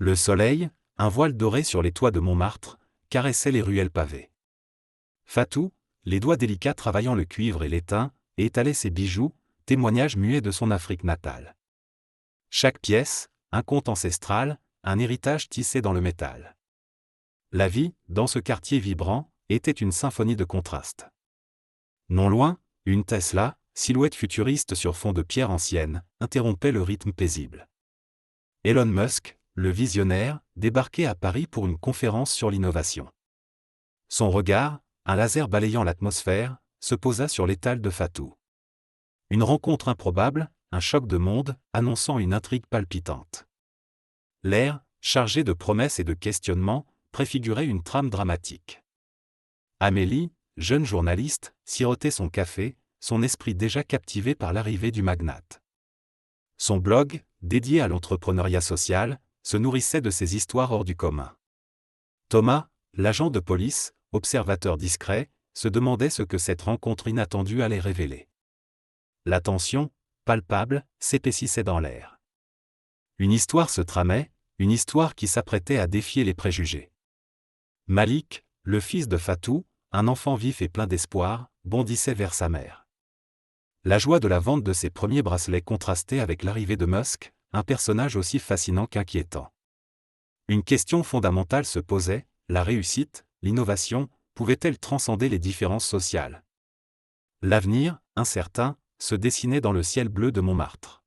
Le soleil, un voile doré sur les toits de Montmartre, caressait les ruelles pavées. Fatou, les doigts délicats travaillant le cuivre et l'étain, étalait ses bijoux, témoignage muet de son Afrique natale. Chaque pièce, un conte ancestral, un héritage tissé dans le métal. La vie, dans ce quartier vibrant, était une symphonie de contrastes. Non loin, une Tesla, silhouette futuriste sur fond de pierre ancienne, interrompait le rythme paisible. Elon Musk, le visionnaire, débarquait à Paris pour une conférence sur l'innovation. Son regard, un laser balayant l'atmosphère, se posa sur l'étal de Fatou. Une rencontre improbable, un choc de monde, annonçant une intrigue palpitante. L'air, chargé de promesses et de questionnements, préfigurait une trame dramatique. Amélie, jeune journaliste, sirotait son café, son esprit déjà captivé par l'arrivée du magnate. Son blog, dédié à l'entrepreneuriat social, se nourrissait de ces histoires hors du commun. Thomas, l'agent de police, observateur discret, se demandait ce que cette rencontre inattendue allait révéler. La tension, palpable, s'épaississait dans l'air. Une histoire se tramait, une histoire qui s'apprêtait à défier les préjugés. Malik, le fils de Fatou, un enfant vif et plein d'espoir, bondissait vers sa mère. La joie de la vente de ses premiers bracelets contrastait avec l'arrivée de Musk, un personnage aussi fascinant qu'inquiétant. Une question fondamentale se posait, la réussite, l'innovation, pouvaient-elles transcender les différences sociales? L'avenir, incertain, se dessinait dans le ciel bleu de Montmartre.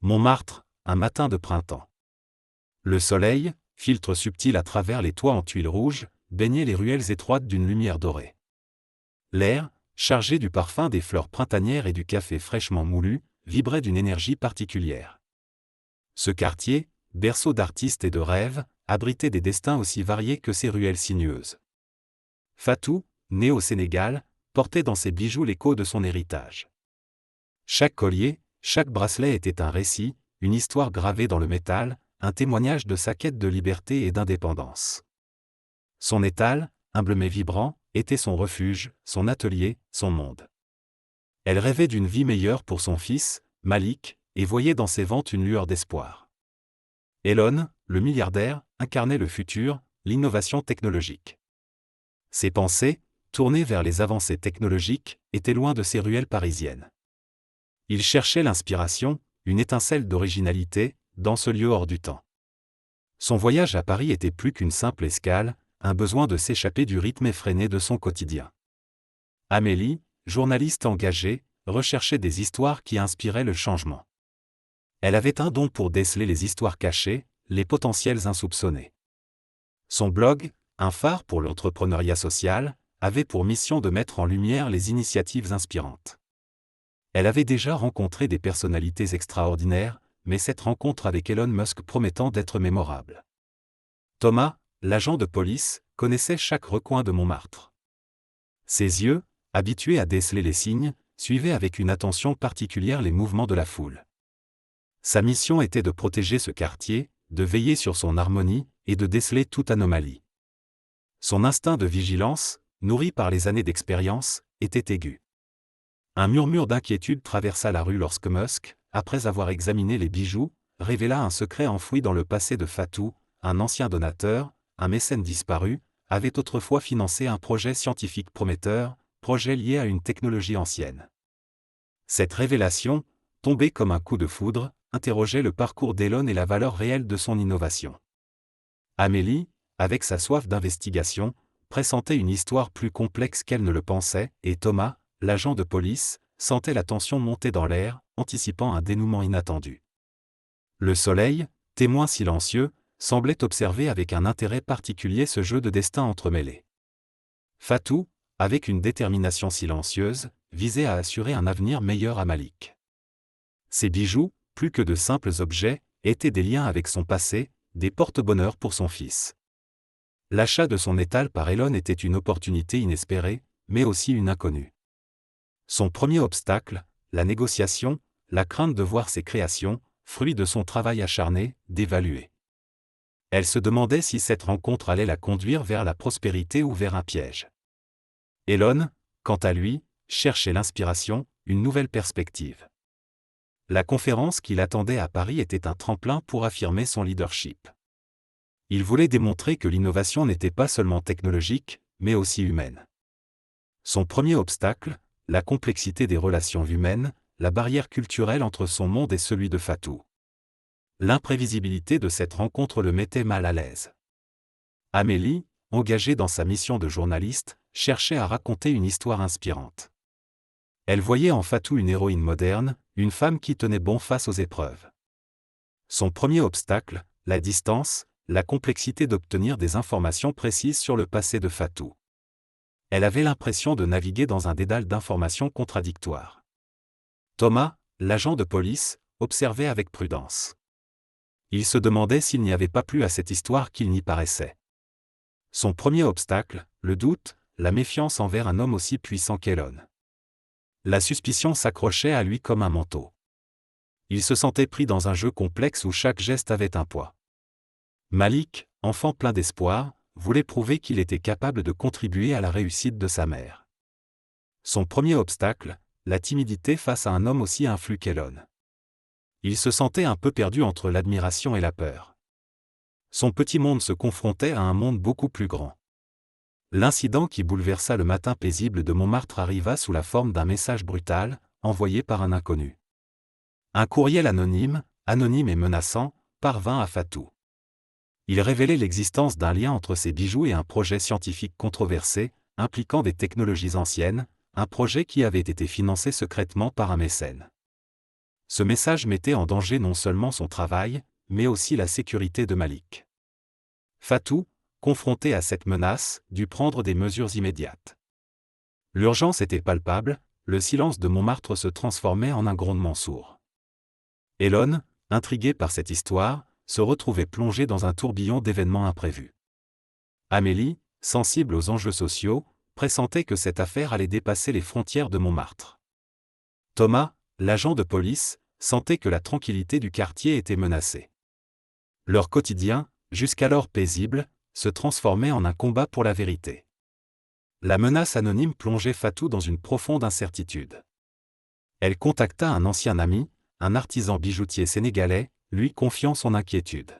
Montmartre, un matin de printemps. Le soleil, filtre subtil à travers les toits en tuiles rouges, baignait les ruelles étroites d'une lumière dorée. L'air, chargé du parfum des fleurs printanières et du café fraîchement moulu, vibrait d'une énergie particulière. Ce quartier, berceau d'artistes et de rêves, abritait des destins aussi variés que ses ruelles sinueuses. Fatou, né au Sénégal, portait dans ses bijoux l'écho de son héritage. Chaque collier, chaque bracelet était un récit, une histoire gravée dans le métal, un témoignage de sa quête de liberté et d'indépendance. Son étal, humble mais vibrant, était son refuge, son atelier, son monde. Elle rêvait d'une vie meilleure pour son fils, Malik, et voyait dans ses ventes une lueur d'espoir. Elon, le milliardaire, incarnait le futur, l'innovation technologique. Ses pensées, tournées vers les avancées technologiques, étaient loin de ses ruelles parisiennes. Il cherchait l'inspiration, une étincelle d'originalité, dans ce lieu hors du temps. Son voyage à Paris était plus qu'une simple escale, un besoin de s'échapper du rythme effréné de son quotidien. Amélie, journaliste engagée, recherchait des histoires qui inspiraient le changement. Elle avait un don pour déceler les histoires cachées, les potentiels insoupçonnés. Son blog, un phare pour l'entrepreneuriat social, avait pour mission de mettre en lumière les initiatives inspirantes. Elle avait déjà rencontré des personnalités extraordinaires, mais cette rencontre avec Elon Musk promettant d'être mémorable. Thomas, l'agent de police, connaissait chaque recoin de Montmartre. Ses yeux, habitués à déceler les signes, suivaient avec une attention particulière les mouvements de la foule. Sa mission était de protéger ce quartier, de veiller sur son harmonie, et de déceler toute anomalie. Son instinct de vigilance, nourri par les années d'expérience, était aigu. Un murmure d'inquiétude traversa la rue lorsque Musk, après avoir examiné les bijoux, révéla un secret enfoui dans le passé de Fatou, un ancien donateur, un mécène disparu, avait autrefois financé un projet scientifique prometteur, projet lié à une technologie ancienne. Cette révélation, tombée comme un coup de foudre, interrogeait le parcours d'Elon et la valeur réelle de son innovation. Amélie, avec sa soif d'investigation, pressentait une histoire plus complexe qu'elle ne le pensait, et Thomas, l'agent de police, sentait la tension monter dans l'air, anticipant un dénouement inattendu. Le soleil, témoin silencieux, semblait observer avec un intérêt particulier ce jeu de destin entremêlé. Fatou, avec une détermination silencieuse, visait à assurer un avenir meilleur à Malik. Ses bijoux, plus que de simples objets, étaient des liens avec son passé, des porte-bonheur pour son fils. L'achat de son étal par Elon était une opportunité inespérée, mais aussi une inconnue. Son premier obstacle, la négociation, la crainte de voir ses créations, fruits de son travail acharné, dévaluées. Elle se demandait si cette rencontre allait la conduire vers la prospérité ou vers un piège. Elon, quant à lui, cherchait l'inspiration, une nouvelle perspective. La conférence qui l'attendait à Paris était un tremplin pour affirmer son leadership. Il voulait démontrer que l'innovation n'était pas seulement technologique, mais aussi humaine. Son premier obstacle, la complexité des relations humaines, la barrière culturelle entre son monde et celui de Fatou. L'imprévisibilité de cette rencontre le mettait mal à l'aise. Amélie, engagée dans sa mission de journaliste, cherchait à raconter une histoire inspirante. Elle voyait en Fatou une héroïne moderne, une femme qui tenait bon face aux épreuves. Son premier obstacle, la distance, la complexité d'obtenir des informations précises sur le passé de Fatou. Elle avait l'impression de naviguer dans un dédale d'informations contradictoires. Thomas, l'agent de police, observait avec prudence. Il se demandait s'il n'y avait pas plus à cette histoire qu'il n'y paraissait. Son premier obstacle, le doute, la méfiance envers un homme aussi puissant qu'Elon. La suspicion s'accrochait à lui comme un manteau. Il se sentait pris dans un jeu complexe où chaque geste avait un poids. Malik, enfant plein d'espoir, voulait prouver qu'il était capable de contribuer à la réussite de sa mère. Son premier obstacle, la timidité face à un homme aussi influent qu'Elon. Il se sentait un peu perdu entre l'admiration et la peur. Son petit monde se confrontait à un monde beaucoup plus grand. L'incident qui bouleversa le matin paisible de Montmartre arriva sous la forme d'un message brutal, envoyé par un inconnu. Un courriel anonyme et menaçant, parvint à Fatou. Il révélait l'existence d'un lien entre ses bijoux et un projet scientifique controversé, impliquant des technologies anciennes, un projet qui avait été financé secrètement par un mécène. Ce message mettait en danger non seulement son travail, mais aussi la sécurité de Malik. Fatou, confronté à cette menace, dut prendre des mesures immédiates. L'urgence était palpable, le silence de Montmartre se transformait en un grondement sourd. Elon, intrigué par cette histoire, se retrouvait plongé dans un tourbillon d'événements imprévus. Amélie, sensible aux enjeux sociaux, pressentait que cette affaire allait dépasser les frontières de Montmartre. Thomas, l'agent de police, sentait que la tranquillité du quartier était menacée. Leur quotidien, jusqu'alors paisible, se transformait en un combat pour la vérité. La menace anonyme plongeait Fatou dans une profonde incertitude. Elle contacta un ancien ami, un artisan bijoutier sénégalais, lui confiant son inquiétude.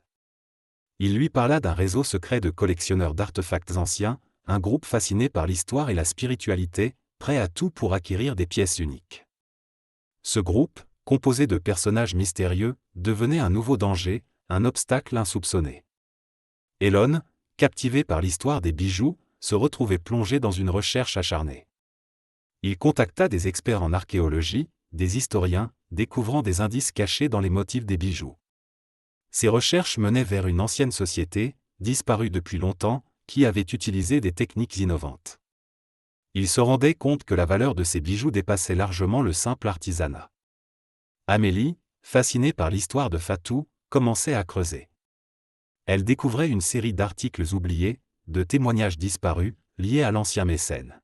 Il lui parla d'un réseau secret de collectionneurs d'artefacts anciens, un groupe fasciné par l'histoire et la spiritualité, prêt à tout pour acquérir des pièces uniques. Ce groupe, composé de personnages mystérieux, devenait un nouveau danger, un obstacle insoupçonné. Elon, captivé par l'histoire des bijoux, se retrouvait plongé dans une recherche acharnée. Il contacta des experts en archéologie, des historiens, découvrant des indices cachés dans les motifs des bijoux. Ces recherches menaient vers une ancienne société, disparue depuis longtemps, qui avait utilisé des techniques innovantes. Il se rendait compte que la valeur de ces bijoux dépassait largement le simple artisanat. Amélie, fascinée par l'histoire de Fatou, commençait à creuser. Elle découvrait une série d'articles oubliés, de témoignages disparus, liés à l'ancien mécène.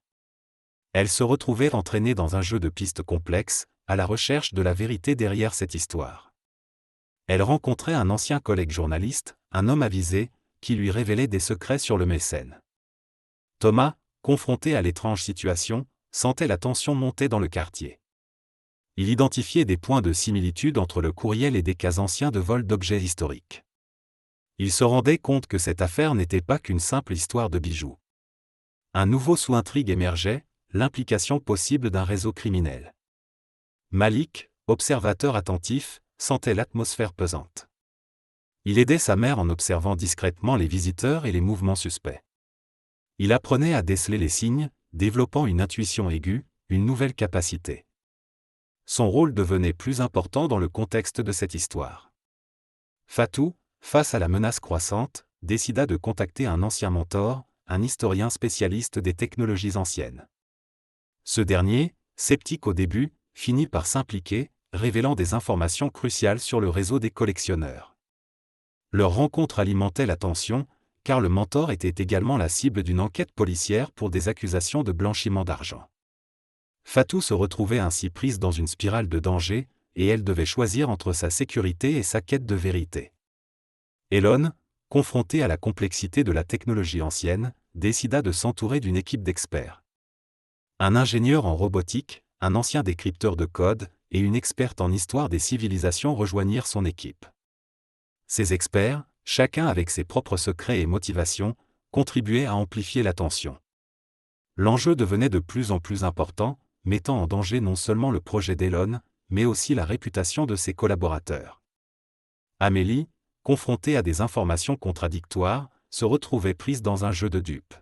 Elle se retrouvait entraînée dans un jeu de pistes complexes, à la recherche de la vérité derrière cette histoire. Elle rencontrait un ancien collègue journaliste, un homme avisé, qui lui révélait des secrets sur le mécène. Thomas, confronté à l'étrange situation, sentait la tension monter dans le quartier. Il identifiait des points de similitude entre le courriel et des cas anciens de vol d'objets historiques. Il se rendait compte que cette affaire n'était pas qu'une simple histoire de bijoux. Un nouveau sous-intrigue émergeait, l'implication possible d'un réseau criminel. Malik, observateur attentif, sentait l'atmosphère pesante. Il aidait sa mère en observant discrètement les visiteurs et les mouvements suspects. Il apprenait à déceler les signes, développant une intuition aiguë, une nouvelle capacité. Son rôle devenait plus important dans le contexte de cette histoire. Fatou, face à la menace croissante, décida de contacter un ancien mentor, un historien spécialiste des technologies anciennes. Ce dernier, sceptique au début, finit par s'impliquer, révélant des informations cruciales sur le réseau des collectionneurs. Leur rencontre alimentait la tension, car le mentor était également la cible d'une enquête policière pour des accusations de blanchiment d'argent. Fatou se retrouvait ainsi prise dans une spirale de danger, et elle devait choisir entre sa sécurité et sa quête de vérité. Elon, confronté à la complexité de la technologie ancienne, décida de s'entourer d'une équipe d'experts. Un ingénieur en robotique, un ancien décrypteur de code, et une experte en histoire des civilisations rejoignirent son équipe. Ces experts, chacun avec ses propres secrets et motivations, contribuait à amplifier la tension. L'enjeu devenait de plus en plus important, mettant en danger non seulement le projet d'Elon, mais aussi la réputation de ses collaborateurs. Amélie, confrontée à des informations contradictoires, se retrouvait prise dans un jeu de dupes.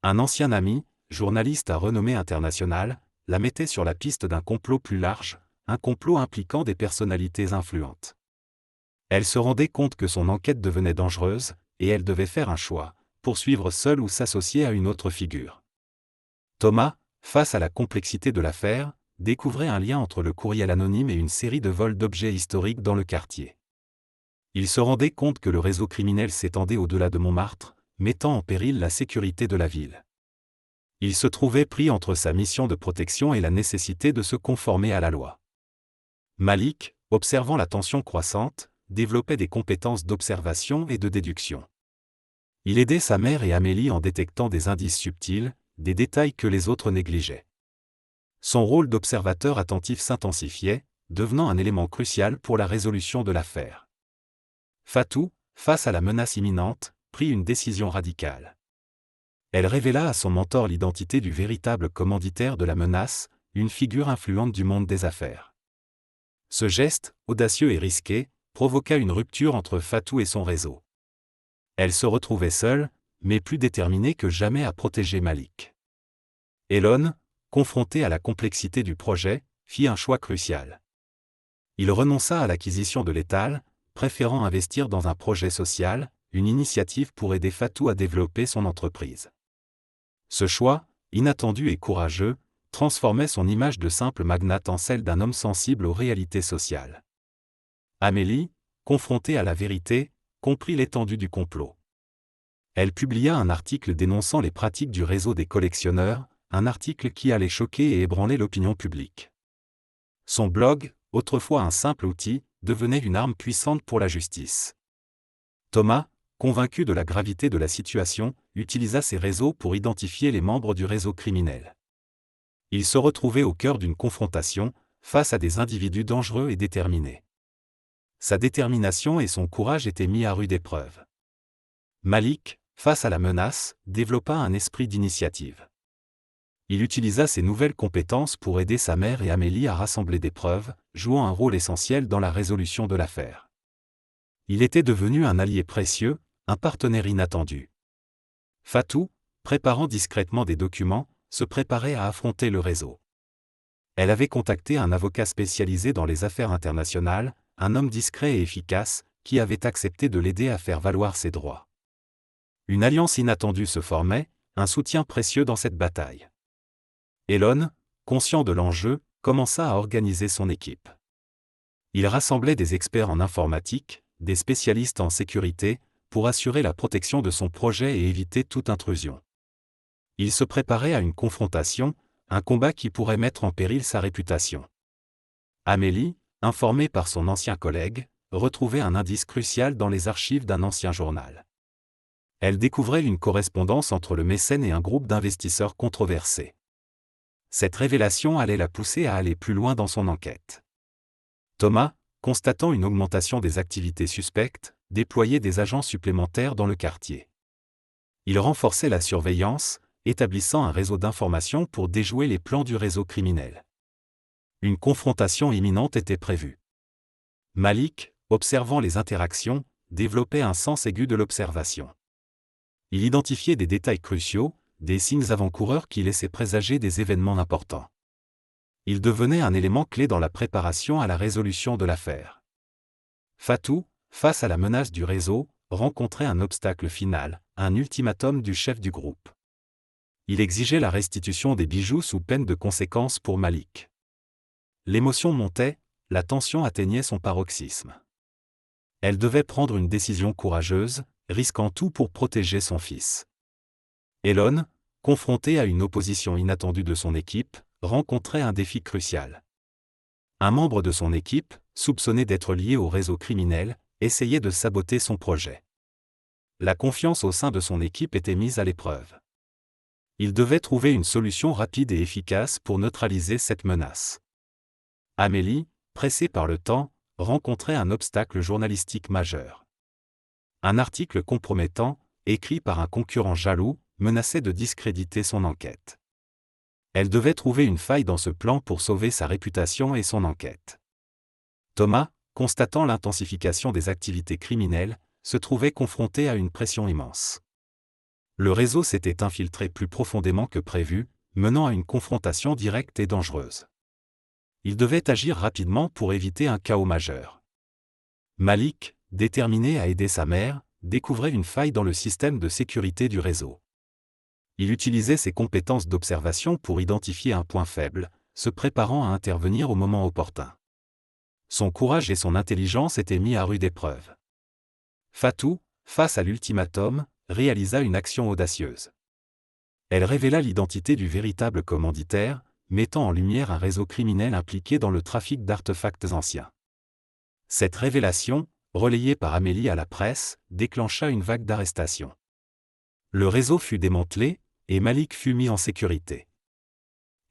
Un ancien ami, journaliste à renommée internationale, la mettait sur la piste d'un complot plus large, un complot impliquant des personnalités influentes. Elle se rendait compte que son enquête devenait dangereuse, et elle devait faire un choix, poursuivre seule ou s'associer à une autre figure. Thomas, face à la complexité de l'affaire, découvrait un lien entre le courriel anonyme et une série de vols d'objets historiques dans le quartier. Il se rendait compte que le réseau criminel s'étendait au-delà de Montmartre, mettant en péril la sécurité de la ville. Il se trouvait pris entre sa mission de protection et la nécessité de se conformer à la loi. Malik, observant la tension croissante, développait des compétences d'observation et de déduction. Il aidait sa mère et Amélie en détectant des indices subtils, des détails que les autres négligeaient. Son rôle d'observateur attentif s'intensifiait, devenant un élément crucial pour la résolution de l'affaire. Fatou, face à la menace imminente, prit une décision radicale. Elle révéla à son mentor l'identité du véritable commanditaire de la menace, une figure influente du monde des affaires. Ce geste, audacieux et risqué, provoqua une rupture entre Fatou et son réseau. Elle se retrouvait seule, mais plus déterminée que jamais à protéger Malik. Elon, confronté à la complexité du projet, fit un choix crucial. Il renonça à l'acquisition de l'étal, préférant investir dans un projet social, une initiative pour aider Fatou à développer son entreprise. Ce choix, inattendu et courageux, transformait son image de simple magnate en celle d'un homme sensible aux réalités sociales. Amélie, confrontée à la vérité, comprit l'étendue du complot. Elle publia un article dénonçant les pratiques du réseau des collectionneurs, un article qui allait choquer et ébranler l'opinion publique. Son blog, autrefois un simple outil, devenait une arme puissante pour la justice. Thomas, convaincu de la gravité de la situation, utilisa ces réseaux pour identifier les membres du réseau criminel. Il se retrouvait au cœur d'une confrontation, face à des individus dangereux et déterminés. Sa détermination et son courage étaient mis à rude épreuve. Malik, face à la menace, développa un esprit d'initiative. Il utilisa ses nouvelles compétences pour aider sa mère et Amélie à rassembler des preuves, jouant un rôle essentiel dans la résolution de l'affaire. Il était devenu un allié précieux, un partenaire inattendu. Fatou, préparant discrètement des documents, se préparait à affronter le réseau. Elle avait contacté un avocat spécialisé dans les affaires internationales, un homme discret et efficace, qui avait accepté de l'aider à faire valoir ses droits. Une alliance inattendue se formait, un soutien précieux dans cette bataille. Elon, conscient de l'enjeu, commença à organiser son équipe. Il rassemblait des experts en informatique, des spécialistes en sécurité, pour assurer la protection de son projet et éviter toute intrusion. Il se préparait à une confrontation, un combat qui pourrait mettre en péril sa réputation. Amélie, informée par son ancien collègue, retrouvait un indice crucial dans les archives d'un ancien journal. Elle découvrait une correspondance entre le mécène et un groupe d'investisseurs controversés. Cette révélation allait la pousser à aller plus loin dans son enquête. Thomas, constatant une augmentation des activités suspectes, déployait des agents supplémentaires dans le quartier. Il renforçait la surveillance, établissant un réseau d'information pour déjouer les plans du réseau criminel. Une confrontation imminente était prévue. Malik, observant les interactions, développait un sens aigu de l'observation. Il identifiait des détails cruciaux, des signes avant-coureurs qui laissaient présager des événements importants. Il devenait un élément clé dans la préparation à la résolution de l'affaire. Fatou, face à la menace du réseau, rencontrait un obstacle final, un ultimatum du chef du groupe. Il exigeait la restitution des bijoux sous peine de conséquences pour Malik. L'émotion montait, la tension atteignait son paroxysme. Elle devait prendre une décision courageuse, risquant tout pour protéger son fils. Elon, confronté à une opposition inattendue de son équipe, rencontrait un défi crucial. Un membre de son équipe, soupçonné d'être lié au réseau criminel, essayait de saboter son projet. La confiance au sein de son équipe était mise à l'épreuve. Il devait trouver une solution rapide et efficace pour neutraliser cette menace. Amélie, pressée par le temps, rencontrait un obstacle journalistique majeur. Un article compromettant, écrit par un concurrent jaloux, menaçait de discréditer son enquête. Elle devait trouver une faille dans ce plan pour sauver sa réputation et son enquête. Thomas, constatant l'intensification des activités criminelles, se trouvait confronté à une pression immense. Le réseau s'était infiltré plus profondément que prévu, menant à une confrontation directe et dangereuse. Il devait agir rapidement pour éviter un chaos majeur. Malik, déterminé à aider sa mère, découvrait une faille dans le système de sécurité du réseau. Il utilisait ses compétences d'observation pour identifier un point faible, se préparant à intervenir au moment opportun. Son courage et son intelligence étaient mis à rude épreuve. Fatou, face à l'ultimatum, réalisa une action audacieuse. Elle révéla l'identité du véritable commanditaire, mettant en lumière un réseau criminel impliqué dans le trafic d'artefacts anciens. Cette révélation, relayée par Amélie à la presse, déclencha une vague d'arrestations. Le réseau fut démantelé, et Malik fut mis en sécurité.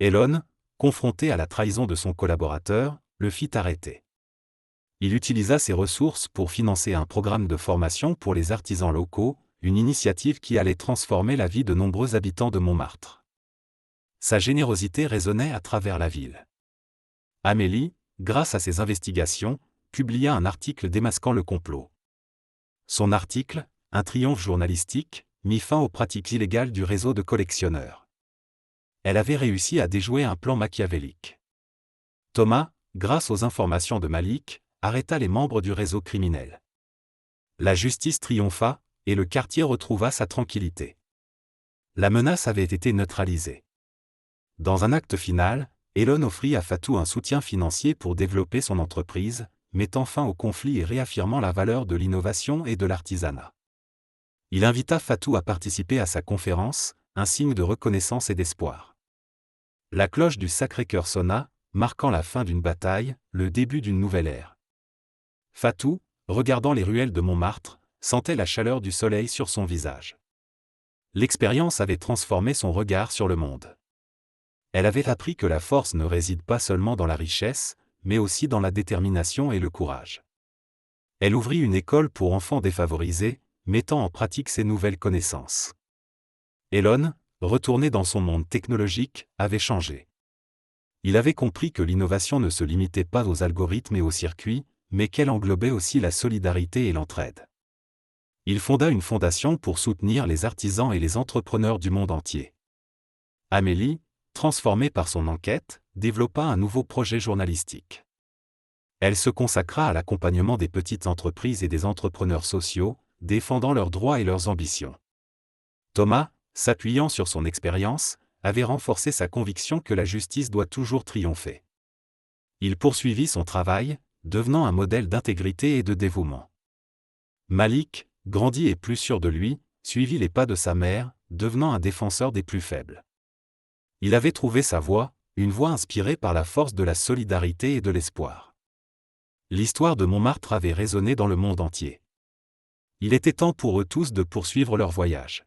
Elon, confronté à la trahison de son collaborateur, le fit arrêter. Il utilisa ses ressources pour financer un programme de formation pour les artisans locaux, une initiative qui allait transformer la vie de nombreux habitants de Montmartre. Sa générosité résonnait à travers la ville. Amélie, grâce à ses investigations, publia un article démasquant le complot. Son article, un triomphe journalistique, mit fin aux pratiques illégales du réseau de collectionneurs. Elle avait réussi à déjouer un plan machiavélique. Thomas, grâce aux informations de Malik, arrêta les membres du réseau criminel. La justice triompha, et le quartier retrouva sa tranquillité. La menace avait été neutralisée. Dans un acte final, Elon offrit à Fatou un soutien financier pour développer son entreprise, mettant fin au conflit et réaffirmant la valeur de l'innovation et de l'artisanat. Il invita Fatou à participer à sa conférence, un signe de reconnaissance et d'espoir. La cloche du Sacré-Cœur sonna, marquant la fin d'une bataille, le début d'une nouvelle ère. Fatou, regardant les ruelles de Montmartre, sentait la chaleur du soleil sur son visage. L'expérience avait transformé son regard sur le monde. Elle avait appris que la force ne réside pas seulement dans la richesse, mais aussi dans la détermination et le courage. Elle ouvrit une école pour enfants défavorisés, mettant en pratique ses nouvelles connaissances. Elon, retourné dans son monde technologique, avait changé. Il avait compris que l'innovation ne se limitait pas aux algorithmes et aux circuits, mais qu'elle englobait aussi la solidarité et l'entraide. Il fonda une fondation pour soutenir les artisans et les entrepreneurs du monde entier. Amélie, transformée par son enquête, développa un nouveau projet journalistique. Elle se consacra à l'accompagnement des petites entreprises et des entrepreneurs sociaux, défendant leurs droits et leurs ambitions. Thomas, s'appuyant sur son expérience, avait renforcé sa conviction que la justice doit toujours triompher. Il poursuivit son travail, devenant un modèle d'intégrité et de dévouement. Malik, grandi et plus sûr de lui, suivit les pas de sa mère, devenant un défenseur des plus faibles. Il avait trouvé sa voie, une voie inspirée par la force de la solidarité et de l'espoir. L'histoire de Montmartre avait résonné dans le monde entier. Il était temps pour eux tous de poursuivre leur voyage.